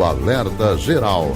o Alerta Geral.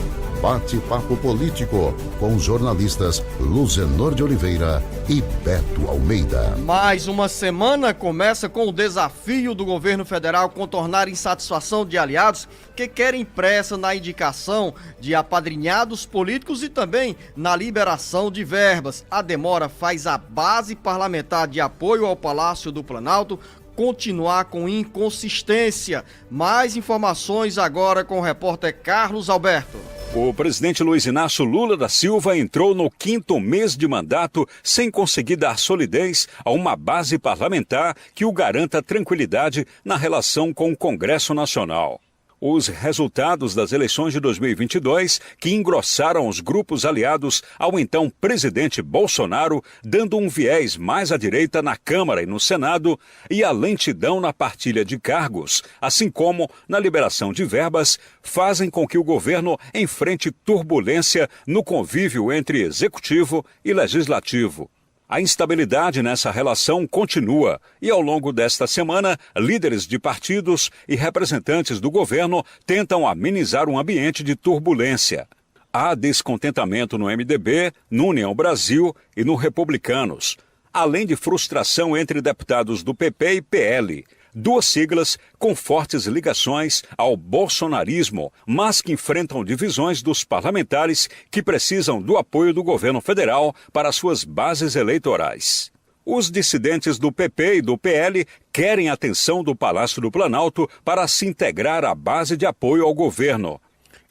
Bate-papo político com os jornalistas Luzenor de Oliveira e Beto Almeida. Mais uma semana começa com o desafio do governo federal contornar insatisfação de aliados que querem pressa na indicação de apadrinhados políticos e também na liberação de verbas. A demora faz a base parlamentar de apoio ao Palácio do Planalto continuar com inconsistência. Mais informações agora com o repórter Carlos Alberto. O presidente Luiz Inácio Lula da Silva entrou no 5º mês de mandato sem conseguir dar solidez a uma base parlamentar que o garanta tranquilidade na relação com o Congresso Nacional. Os resultados das eleições de 2022, que engrossaram os grupos aliados ao então presidente Bolsonaro, dando um viés mais à direita na Câmara e no Senado, e a lentidão na partilha de cargos, assim como na liberação de verbas, fazem com que o governo enfrente turbulência no convívio entre executivo e legislativo. A instabilidade nessa relação continua e, ao longo desta semana, líderes de partidos e representantes do governo tentam amenizar um ambiente de turbulência. Há descontentamento no MDB, no União Brasil e no Republicanos, além de frustração entre deputados do PP e PL, duas siglas com fortes ligações ao bolsonarismo, mas que enfrentam divisões dos parlamentares que precisam do apoio do governo federal para suas bases eleitorais. Os dissidentes do PP e do PL querem a atenção do Palácio do Planalto para se integrar à base de apoio ao governo.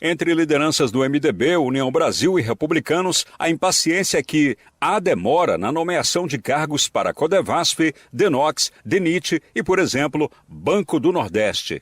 Entre lideranças do MDB, União Brasil e Republicanos, a impaciência é que há demora na nomeação de cargos para Codevasf, Denox, DENIT e, por exemplo, Banco do Nordeste.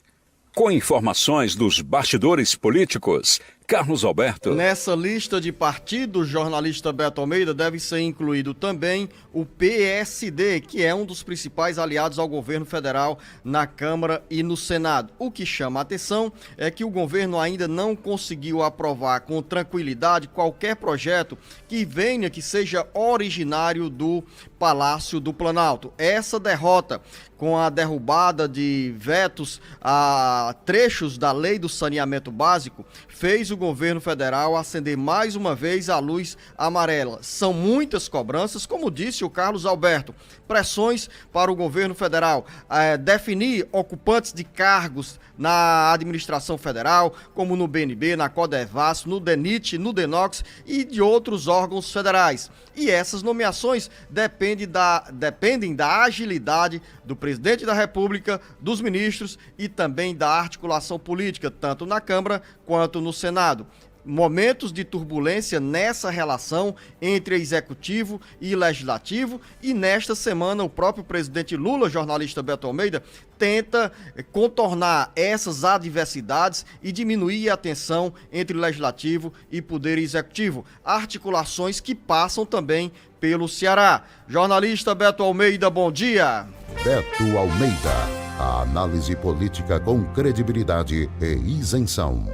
Com informações dos bastidores políticos, Carlos Alberto. Nessa lista de partidos, jornalista Beto Almeida, deve ser incluído também o PSD, que é um dos principais aliados ao governo federal na Câmara e no Senado. O que chama a atenção é que o governo ainda não conseguiu aprovar com tranquilidade qualquer projeto que venha, que seja originário do Palácio do Planalto. Essa derrota, com a derrubada de vetos a trechos da Lei do Saneamento Básico, fez o governo federal acender mais uma vez a luz amarela. São muitas cobranças, como disse o Carlos Alberto, pressões para o governo federal definir ocupantes de cargos na administração federal, como no BNB, na Codevasf, no DENIT, no Denox e de outros órgãos federais. E essas nomeações dependem da agilidade do presidente da República, dos ministros e também da articulação política, tanto na Câmara quanto no Senado. Momentos de turbulência nessa relação entre executivo e legislativo, e nesta semana o próprio presidente Lula, jornalista Beto Almeida, tenta contornar essas adversidades e diminuir a tensão entre legislativo e poder executivo, articulações que passam também pelo Ceará. Jornalista Beto Almeida, bom dia. Beto Almeida, a análise política com credibilidade e isenção.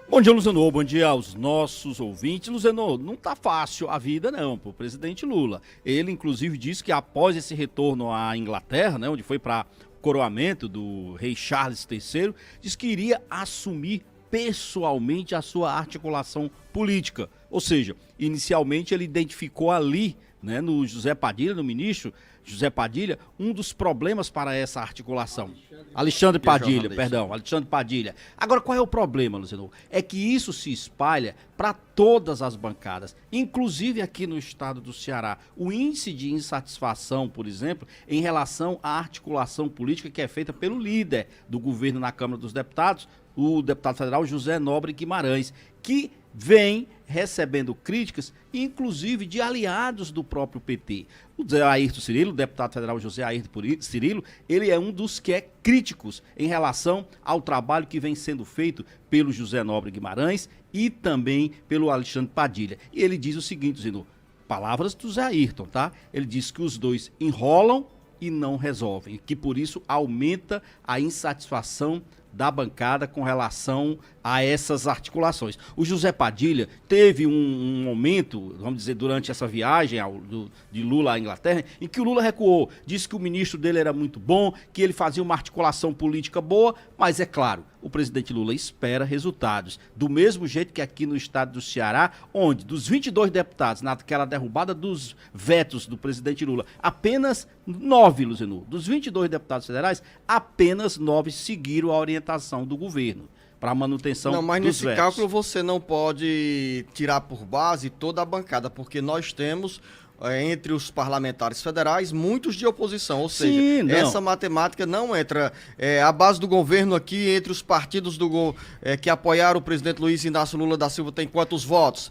Bom dia, Luzenor. Bom dia aos nossos ouvintes. Luzenor, não tá fácil a vida não pro presidente Lula. Ele, inclusive, disse que após esse retorno à Inglaterra, né, onde foi para coroamento do rei Charles III, disse que iria assumir pessoalmente a sua articulação política. Ou seja, inicialmente ele identificou ali, né, no José Padilha, no ministro José Padilha, um dos problemas para essa articulação. Alexandre Padilha. Agora, qual é o problema, Luciano? É que isso se espalha para todas as bancadas, inclusive aqui no estado do Ceará. O índice de insatisfação, por exemplo, em relação à articulação política que é feita pelo líder do governo na Câmara dos Deputados, o deputado federal José Nobre Guimarães, que vem recebendo críticas, inclusive de aliados do próprio PT. O José Ayrton Cirilo, o deputado federal José Ayrton Cirilo, ele é um dos que é críticos em relação ao trabalho que vem sendo feito pelo José Nobre Guimarães e também pelo Alexandre Padilha. E ele diz o seguinte, Zino, palavras do José Ayrton, tá? Ele diz que os dois enrolam e não resolvem, que por isso aumenta a insatisfação da bancada com relação a essas articulações. O José Padilha teve um momento, vamos dizer, durante essa viagem de Lula à Inglaterra, em que o Lula recuou, disse que o ministro dele era muito bom, que ele fazia uma articulação política boa, mas é claro, o presidente Lula espera resultados. Do mesmo jeito que aqui no estado do Ceará, onde dos 22 deputados, naquela derrubada dos vetos do presidente Lula, apenas 9, Luzenor, dos 22 deputados federais, apenas 9 seguiram a orientação do governo para a manutenção dos vetos. Não, mas nesse cálculo você não pode tirar por base toda a bancada, porque nós temos entre os parlamentares federais muitos de oposição, ou seja, Sim, essa matemática não entra. A base do governo aqui, entre os partidos que apoiaram o presidente Luiz Inácio Lula da Silva, tem quantos votos?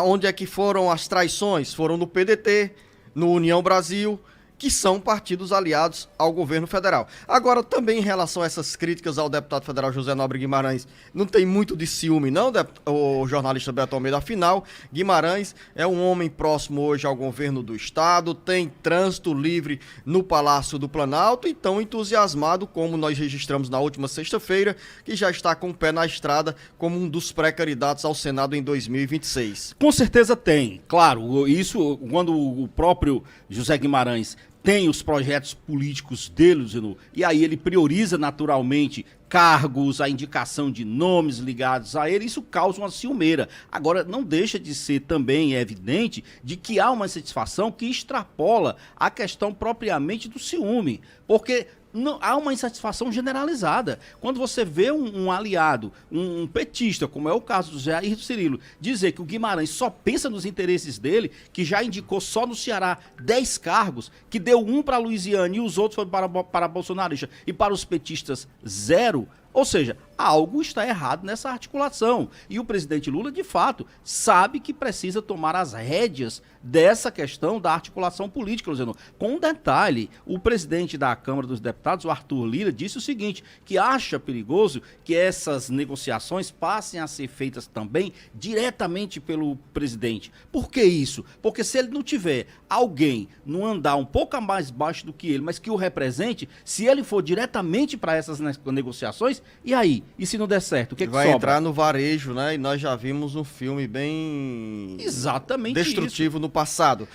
Onde é que foram as traições? Foram no PDT, no União Brasil, que são partidos aliados ao governo federal. Agora, também em relação a essas críticas ao deputado federal José Nobre Guimarães, não tem muito de ciúme, não, o jornalista Beto Almeida. Afinal, Guimarães é um homem próximo hoje ao governo do estado, tem trânsito livre no Palácio do Planalto e tão entusiasmado, como nós registramos na última sexta-feira, que já está com o pé na estrada como um dos pré-candidatos ao Senado em 2026. Com certeza tem, claro, isso quando o próprio José Guimarães tem os projetos políticos dele, Zenu, e aí ele prioriza naturalmente cargos, a indicação de nomes ligados a ele, isso causa uma ciumeira. Agora, não deixa de ser também evidente de que há uma insatisfação que extrapola a questão propriamente do ciúme, porque não, há uma insatisfação generalizada. Quando você vê um aliado, um petista, como é o caso do Jair Cirilo, dizer que o Guimarães só pensa nos interesses dele, que já indicou só no Ceará 10 cargos, que deu um para a Luiziane e os outros foram para bolsonaristas e para os petistas 0, ou seja, algo está errado nessa articulação. E o presidente Lula, de fato, sabe que precisa tomar as rédeas dessa questão da articulação política, Luciano. Com um detalhe, o presidente da Câmara dos Deputados, o Arthur Lira, disse o seguinte, que acha perigoso que essas negociações passem a ser feitas também diretamente pelo presidente. Por que isso? Porque se ele não tiver alguém no andar um pouco mais baixo do que ele, mas que o represente, se ele for diretamente para essas negociações, e aí? E se não der certo, o que vai sobra? Entrar no varejo, né? E nós já vimos um filme bem exatamente destrutivo isso no passado.